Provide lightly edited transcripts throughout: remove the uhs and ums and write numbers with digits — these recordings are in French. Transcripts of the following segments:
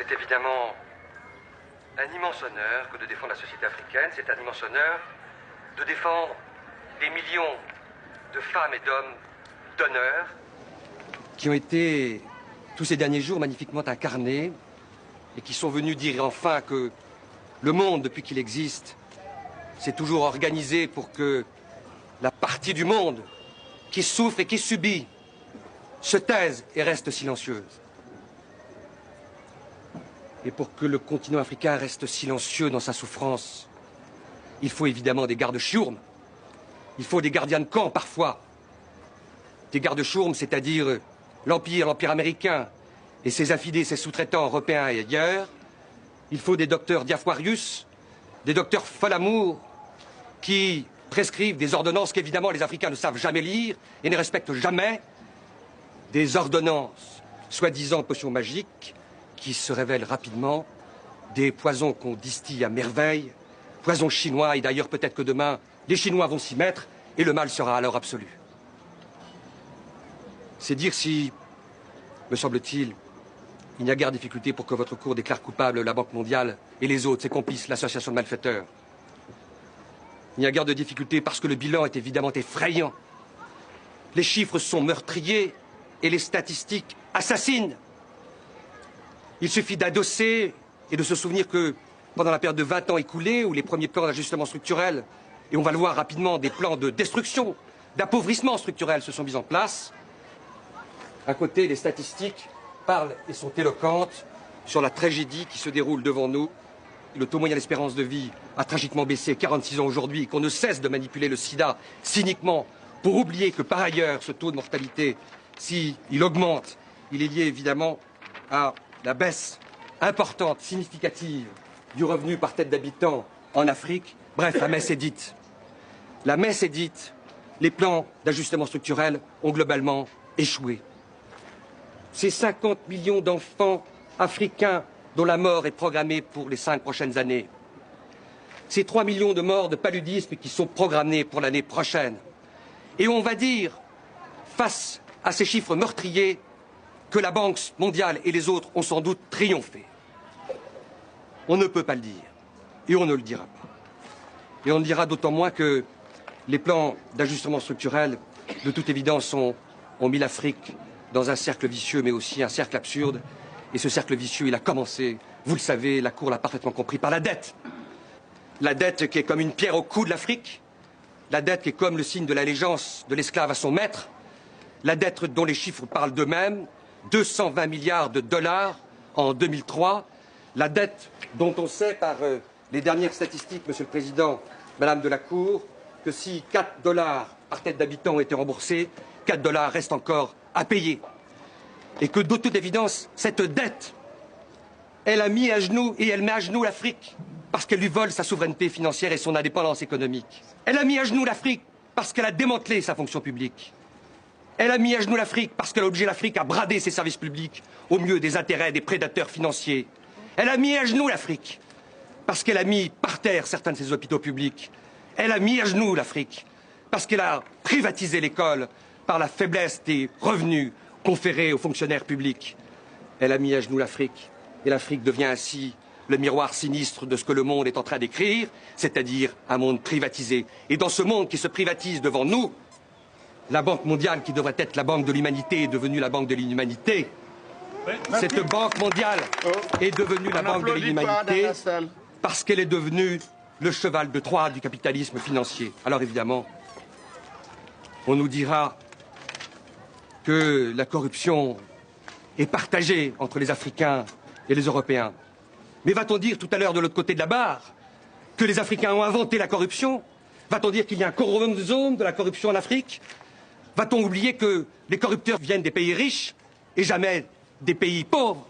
C'est évidemment un immense honneur que de défendre la société africaine. C'est un immense honneur de défendre des millions de femmes et d'hommes d'honneur qui ont été, tous ces derniers jours, magnifiquement incarnés et qui sont venus dire enfin que le monde, depuis qu'il existe, s'est toujours organisé pour que la partie du monde qui souffre et qui subit se taise et reste silencieuse. Et pour que le continent africain reste silencieux dans sa souffrance, il faut évidemment des gardes-chiourmes. Il faut des gardiens de camp parfois. Des gardes-chiourmes, c'est-à-dire l'Empire américain et ses infidèles, ses sous-traitants européens et ailleurs. Il faut des docteurs Diafoirius, des docteurs Folamour, qui prescrivent des ordonnances qu'évidemment les Africains ne savent jamais lire et ne respectent jamais. Des ordonnances, soi-disant potions magiques, qui se révèlent rapidement, des poisons qu'on distille à merveille, poisons chinois, et d'ailleurs peut-être que demain, les Chinois vont s'y mettre, et le mal sera alors absolu. C'est dire si, me semble-t-il, il n'y a guère de difficulté pour que votre cour déclare coupable la Banque mondiale et les autres, ses complices, l'association de malfaiteurs. Il n'y a guère de difficulté parce que le bilan est évidemment effrayant. Les chiffres sont meurtriers et les statistiques assassines. Il suffit d'adosser et de se souvenir que pendant la période de 20 ans écoulée, où les premiers plans d'ajustement structurel, et on va le voir rapidement, des plans de destruction, d'appauvrissement structurel se sont mis en place, à côté, les statistiques parlent et sont éloquentes sur la tragédie qui se déroule devant nous. Le taux moyen d'espérance de vie a tragiquement baissé, 46 ans aujourd'hui, qu'on ne cesse de manipuler le sida cyniquement pour oublier que par ailleurs, ce taux de mortalité, s'il augmente, il est lié évidemment à la baisse importante, significative du revenu par tête d'habitant en Afrique. Bref, la messe est dite. La messe est dite. Les plans d'ajustement structurel ont globalement échoué. Ces 50 millions d'enfants africains dont la mort est programmée pour les 5 prochaines années. Ces 3 millions de morts de paludisme qui sont programmés pour l'année prochaine. Et on va dire, face à ces chiffres meurtriers, que la Banque mondiale et les autres ont sans doute triomphé. On ne peut pas le dire. Et on ne le dira pas. Et on le dira d'autant moins que les plans d'ajustement structurel, de toute évidence, ont mis l'Afrique dans un cercle vicieux, mais aussi un cercle absurde. Et ce cercle vicieux, il a commencé, vous le savez, la Cour l'a parfaitement compris, par la dette. La dette qui est comme une pierre au cou de l'Afrique. La dette qui est comme le signe de l'allégeance de l'esclave à son maître. La dette dont les chiffres parlent d'eux-mêmes. 220 milliards de dollars en 2003. La dette dont on sait par les dernières statistiques, Monsieur le Président, Madame de la Cour, que si 4 dollars par tête d'habitant ont été remboursés, 4 dollars restent encore à payer. Et que de toute évidence, cette dette, elle a mis à genoux et elle met à genoux l'Afrique parce qu'elle lui vole sa souveraineté financière et son indépendance économique. Elle a mis à genoux l'Afrique parce qu'elle a démantelé sa fonction publique. Elle a mis à genoux l'Afrique parce qu'elle a obligé l'Afrique à brader ses services publics au mieux des intérêts des prédateurs financiers. Elle a mis à genoux l'Afrique parce qu'elle a mis par terre certains de ses hôpitaux publics. Elle a mis à genoux l'Afrique parce qu'elle a privatisé l'école par la faiblesse des revenus conférés aux fonctionnaires publics. Elle a mis à genoux l'Afrique et l'Afrique devient ainsi le miroir sinistre de ce que le monde est en train d'écrire, c'est-à-dire un monde privatisé. Et dans ce monde qui se privatise devant nous, la Banque mondiale, qui devrait être la banque de l'humanité, est devenue la banque de l'inhumanité. Cette Banque mondiale est devenue la banque de l'inhumanité parce qu'elle est devenue le cheval de Troie du capitalisme financier. Alors évidemment, on nous dira que la corruption est partagée entre les Africains et les Européens. Mais va-t-on dire tout à l'heure de l'autre côté de la barre que les Africains ont inventé la corruption? Va-t-on dire qu'il y a un chromosome de la corruption en Afrique? Va-t-on oublier que les corrupteurs viennent des pays riches et jamais des pays pauvres?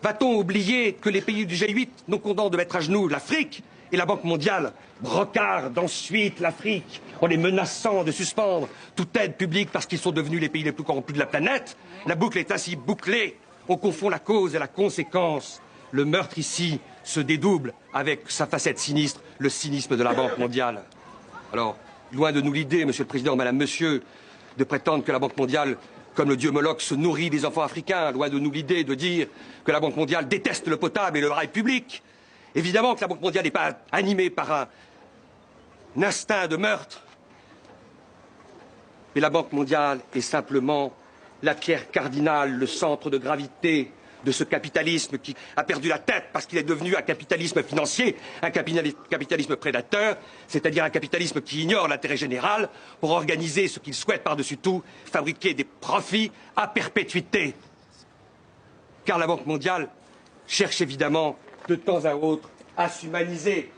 Va-t-on oublier que les pays du G8 nous condamnent de mettre à genoux l'Afrique et la Banque mondiale brocarde ensuite l'Afrique en les menaçant de suspendre toute aide publique parce qu'ils sont devenus les pays les plus corrompus de la planète? La boucle est ainsi bouclée. On confond la cause et la conséquence. Le meurtre ici se dédouble avec sa facette sinistre, le cynisme de la Banque mondiale. Alors, loin de nous l'idée, Monsieur le Président, Madame, Monsieur, de prétendre que la Banque mondiale comme le dieu Moloch se nourrit des enfants africains, loin de nous l'idée de dire que la Banque mondiale déteste le potable et le rail public. Évidemment que la Banque mondiale n'est pas animée par un instinct de meurtre. Mais la Banque mondiale est simplement la pierre cardinale, le centre de gravité de ce capitalisme qui a perdu la tête parce qu'il est devenu un capitalisme financier, un capitalisme prédateur, c'est-à-dire un capitalisme qui ignore l'intérêt général pour organiser ce qu'il souhaite par-dessus tout, fabriquer des profits à perpétuité. Car la Banque mondiale cherche évidemment de temps à autre à s'humaniser.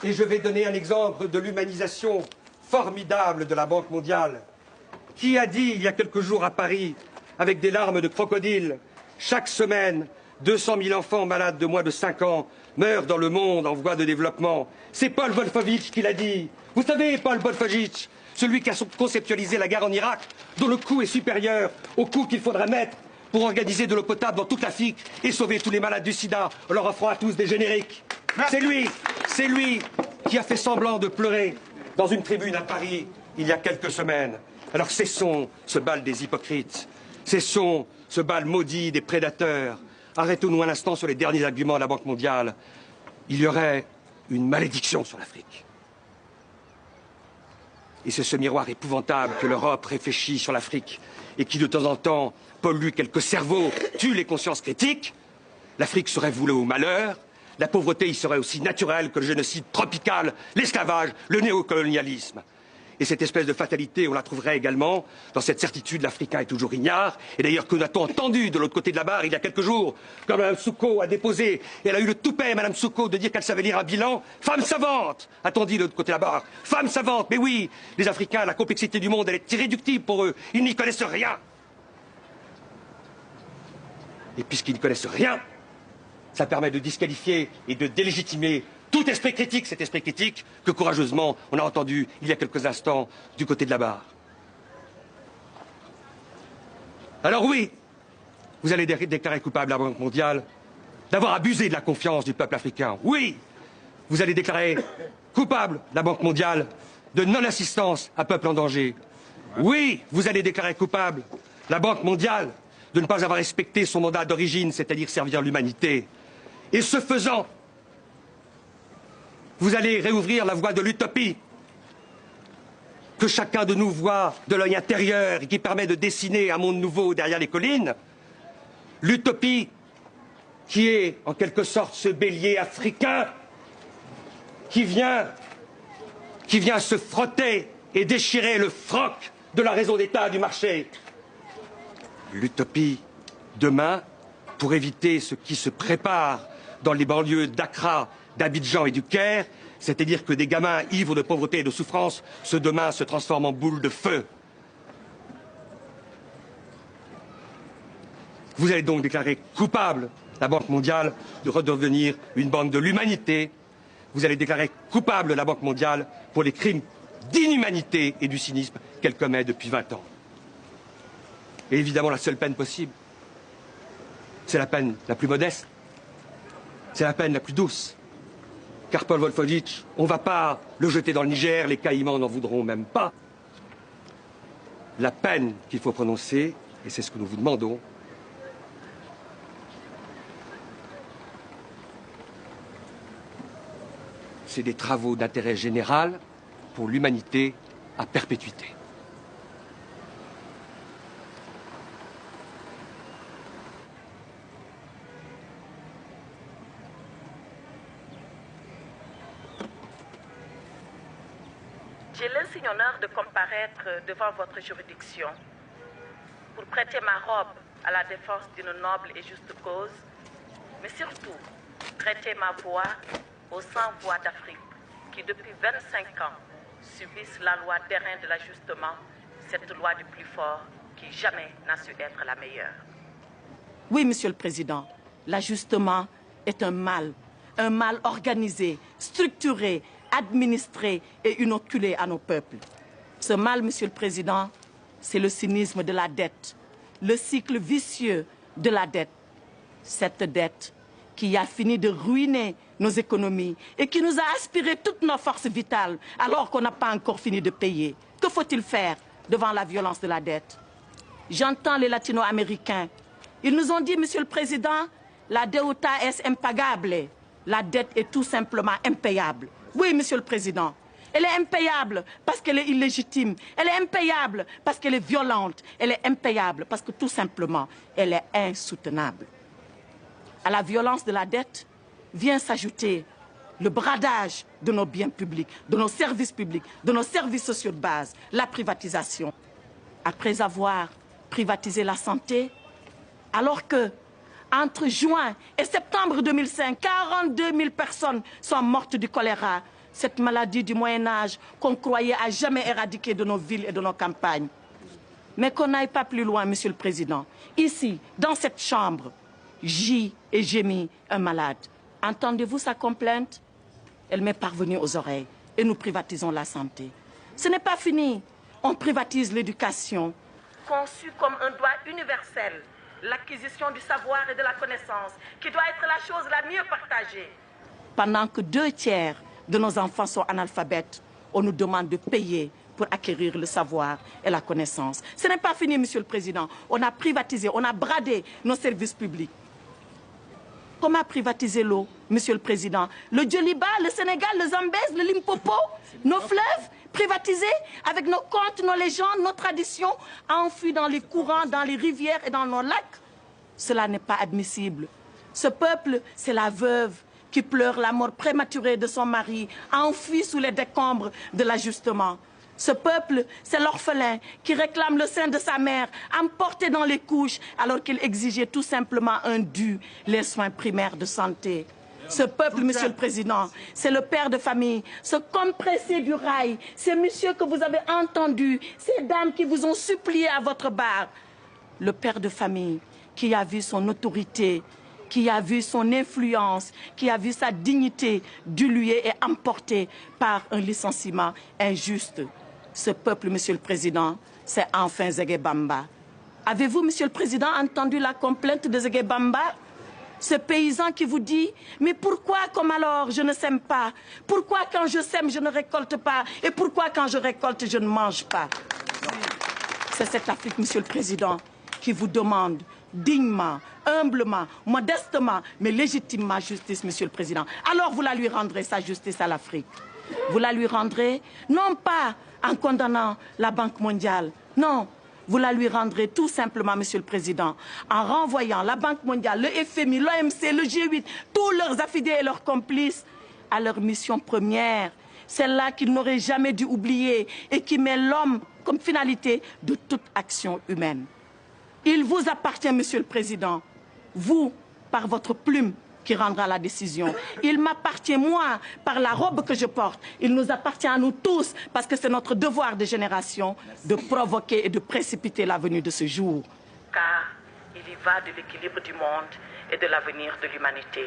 Et je vais donner un exemple de l'humanisation formidable de la Banque mondiale. Qui a dit il y a quelques jours à Paris, avec des larmes de crocodile, chaque semaine, 200 000 enfants malades de moins de 5 ans meurent dans le monde en voie de développement. C'est Paul Wolfowitz qui l'a dit. Vous savez, Paul Wolfowitz, celui qui a conceptualisé la guerre en Irak, dont le coût est supérieur au coût qu'il faudra mettre pour organiser de l'eau potable dans toute l'Afrique et sauver tous les malades du sida en leur offrant à tous des génériques. C'est lui qui a fait semblant de pleurer dans une tribune à Paris il y a quelques semaines. Alors cessons ce bal des hypocrites, cessons ce bal maudit des prédateurs. Arrêtons-nous un instant sur les derniers arguments de la Banque mondiale. Il y aurait une malédiction sur l'Afrique. Et c'est ce miroir épouvantable que l'Europe réfléchit sur l'Afrique et qui de temps en temps pollue quelques cerveaux, tue les consciences critiques. L'Afrique serait vouée au malheur. La pauvreté y serait aussi naturelle que le génocide tropical, l'esclavage, le néocolonialisme. Et cette espèce de fatalité, on la trouverait également dans cette certitude, l'Africain est toujours ignare. Et d'ailleurs, que n'a-t-on entendu de l'autre côté de la barre il y a quelques jours, quand Mme Souko a déposé, et elle a eu le toupet, Mme Souko, de dire qu'elle savait lire un bilan. Femme savante, a-t-on dit de l'autre côté de la barre. Femme savante, mais oui, les Africains, la complexité du monde, elle est irréductible pour eux. Ils n'y connaissent rien. Et puisqu'ils ne connaissent rien, ça permet de disqualifier et de délégitimer tout esprit critique, cet esprit critique que courageusement on a entendu il y a quelques instants du côté de la barre. Alors oui, vous allez déclarer coupable la Banque mondiale d'avoir abusé de la confiance du peuple africain. Oui, vous allez déclarer coupable la Banque mondiale de non-assistance à peuple en danger. Oui, vous allez déclarer coupable la Banque mondiale de ne pas avoir respecté son mandat d'origine, c'est-à-dire servir l'humanité. Et ce faisant, vous allez réouvrir la voie de l'utopie que chacun de nous voit de l'œil intérieur et qui permet de dessiner un monde nouveau derrière les collines. L'utopie qui est en quelque sorte ce bélier africain qui vient se frotter et déchirer le froc de la raison d'État du marché. L'utopie demain pour éviter ce qui se prépare dans les banlieues d'Accra, d'Abidjan et du Caire, c'est-à-dire que des gamins ivres de pauvreté et de souffrance, ce demain se transforment en boules de feu. Vous allez donc déclarer coupable la Banque mondiale de redevenir une banque de l'humanité. Vous allez déclarer coupable la Banque mondiale pour les crimes d'inhumanité et du cynisme qu'elle commet depuis 20 ans. Et évidemment, la seule peine possible, c'est la peine la plus modeste. C'est la peine la plus douce. Car Paul Wolfowitz, on ne va pas le jeter dans le Niger, les Caïmans n'en voudront même pas. La peine qu'il faut prononcer, et c'est ce que nous vous demandons, c'est des travaux d'intérêt général pour l'humanité à perpétuité. J'ai l'insigne honneur de comparaître devant votre juridiction pour prêter ma robe à la défense d'une noble et juste cause, mais surtout prêter ma voix aux 100 voix d'Afrique qui, depuis 25 ans, subissent la loi d'airain de l'ajustement, cette loi du plus fort qui jamais n'a su être la meilleure. Oui, Monsieur le Président, l'ajustement est un mal organisé, structuré, administré et inoculé à nos peuples. Ce mal, Monsieur le Président, c'est le cynisme de la dette, le cycle vicieux de la dette. Cette dette qui a fini de ruiner nos économies et qui nous a aspiré toutes nos forces vitales alors qu'on n'a pas encore fini de payer. Que faut-il faire devant la violence de la dette? j'entends les latino-américains. Ils nous ont dit, Monsieur le Président, la deuda es impagable. La dette est tout simplement impayable. Oui, Monsieur le Président. Elle est impayable parce qu'elle est illégitime. Elle est impayable parce qu'elle est violente. Elle est impayable parce que tout simplement, elle est insoutenable. À la violence de la dette vient s'ajouter le bradage de nos biens publics, de nos services publics, de nos services sociaux de base, la privatisation. Après avoir privatisé la santé, alors que entre juin et septembre 2005, 42 000 personnes sont mortes du choléra, cette maladie du Moyen-Âge qu'on croyait à jamais éradiquer de nos villes et de nos campagnes. Mais qu'on n'aille pas plus loin, Monsieur le Président. Ici, dans cette chambre, gît et gémit un malade. Entendez-vous sa complainte? Elle m'est parvenue aux oreilles et nous privatisons la santé. Ce n'est pas fini. On privatise l'éducation. Conçue comme un droit universel, l'acquisition du savoir et de la connaissance, qui doit être la chose la mieux partagée. Pendant que 2/3 de nos enfants sont analphabètes, on nous demande de payer pour acquérir le savoir et la connaissance. Ce n'est pas fini, Monsieur le Président. On a privatisé, on a bradé nos services publics. Comment privatiser l'eau, Monsieur le Président? Le Djoliba, le Sénégal, le Zambèze, le Limpopo, nos fleuves privatisés avec nos contes, nos légendes, nos traditions, enfouis dans les courants, dans les rivières et dans nos lacs. Cela n'est pas admissible. Ce peuple, c'est la veuve qui pleure la mort prématurée de son mari, enfoui sous les décombres de l'ajustement. Ce peuple, c'est l'orphelin qui réclame le sein de sa mère, emporté dans les couches, alors qu'il exigeait tout simplement un dû, les soins primaires de santé. Ce peuple, Monsieur le Président, c'est le père de famille, ce compressé du rail, ces messieurs que vous avez entendus, ces dames qui vous ont supplié à votre barre. Le père de famille qui a vu son autorité, qui a vu son influence, qui a vu sa dignité diluée et emportée par un licenciement injuste. Ce peuple, Monsieur le Président, c'est enfin Zégué Bamba. Avez-vous, Monsieur le Président, entendu la complainte de Zégué Bamba? Ce paysan qui vous dit, mais pourquoi comme alors je ne sème pas? Pourquoi quand je sème je ne récolte pas? Et pourquoi quand je récolte je ne mange pas? C'est cette Afrique, Monsieur le Président, qui vous demande dignement, humblement, modestement, mais légitimement justice, Monsieur le Président. Alors vous la lui rendrez, sa justice à l'Afrique. Vous la lui rendrez, non pas en condamnant la Banque mondiale, non. Vous la lui rendrez tout simplement, Monsieur le Président, en renvoyant la Banque mondiale, le FMI, l'OMC, le G8, tous leurs affidés et leurs complices à leur mission première, celle-là qu'ils n'auraient jamais dû oublier et qui met l'homme comme finalité de toute action humaine. Il vous appartient, Monsieur le Président, vous, par votre plume, qui rendra la décision. Il m'appartient, moi, par la robe que je porte. Il nous appartient à nous tous, parce que c'est notre devoir de génération de provoquer et de précipiter la venue de ce jour. Car il y va de l'équilibre du monde et de l'avenir de l'humanité.